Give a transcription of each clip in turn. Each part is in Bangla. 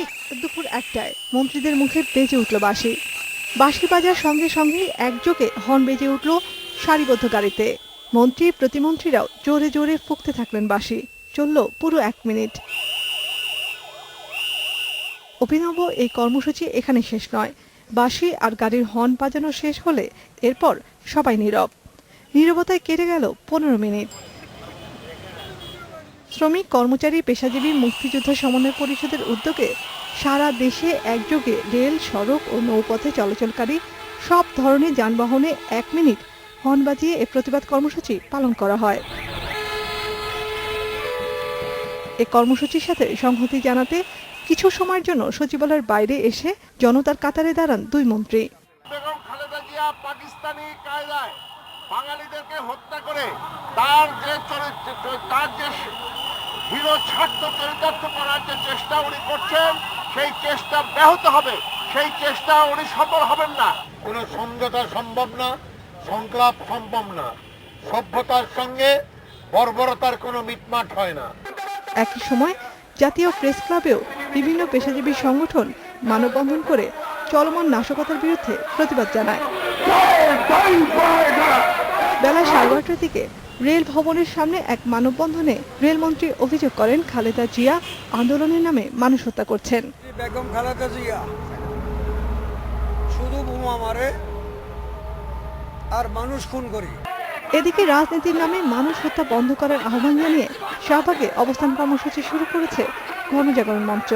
ঠিক দুপুর 1টায় মন্ত্রীদের মুখে বেজে উঠল বাঁশি। বাঁশি বাজার সঙ্গে সঙ্গেই একযোগে হর্ন বেজে উঠল সারিবদ্ধ গাড়িতে। মন্ত্রী প্রতিমন্ত্রীরাও জোরে জোরে ফুঁকতে থাকলেন বাঁশি। চলল পুরো 1 মিনিট। অভিনব এই কর্মসূচি এখানে শেষ নয়। বাঁশি আর গাড়ির হর্ন বাজানো শেষ হলে এরপর সবাই নীরব। নীরবতায় কেটে গেল 15 মিনিট। শ্রমিক, কর্মচারী, পেশাজীবী মুক্তিযুদ্ধ সমন্বয় পরিষদের উদ্যোগে সারা দেশে একযোগে রেল, সড়ক ও নৌপথে চলাচলকারী সব ধরনের যানবাহনে 1 মিনিট হর্ন বাজিয়ে এ প্রতিবাদ কর্মসূচি পালন করা হয়। এ কর্মসূচির সাথে সংহতি জানাতে কিছু সময়ের জন্য সচিবালয়ের বাইরে এসে জনতার কাতারে দাঁড়ান দুই মন্ত্রী। বেগম খালেদা জিয়া পাকিস্তানি কায়দায় বাঙালিদেরকে হত্যা করে তার যে হিরো ছাত্র চরিতার্থ করার যে চেষ্টা উনি করছেন, সেই চেষ্টা ব্যাহত হবে। সেই চেষ্টা উনি সফল হবেন না। কোনো সমঝোতা সম্ভব না, সংলাপ সম্ভব না। সভ্যতার সঙ্গে বর্বরতার কোনো মিটমাট হয় না। একই সময় জাতীয় প্রেস ক্লাবেও বিভিন্ন পেশাজীবী সংগঠন মানববন্ধন করে চলমান নাশকতার বিরুদ্ধে প্রতিবাদ জানায়। বেলা 12:30টার দিকে রেল ভবনের সামনে এক মানববন্ধনে রেলমন্ত্রী অভিযোগ করেন খালেদা জিয়া আন্দোলনের নামে মানুষ হত্যা করছেন। বেগম খালেদা জিয়া শুধু বোমা মারে আর মানুষ খুন করে। এদিকে রাজনীতির নামে মানুষ হত্যা বন্ধ করার আহ্বান জানিয়ে শাহবাগে অবস্থান কর্মসূচি শুরু করেছে গণজাগরণ মঞ্চ।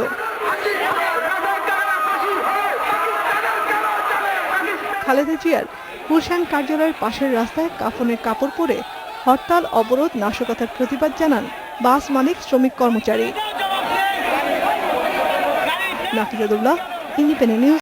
খালেদা জিয়ার গুলশান কার্যালয়ের পাশের রাস্তায় কাফনের কাপড় পরে হরতাল, অবরোধ, নাশকতার প্রতিবাদ জানান বাস মালিক, শ্রমিক, কর্মচারী। নাফিজাতুল্লাহ, ইন্ডিপেন্ডেন্ট নিউজ।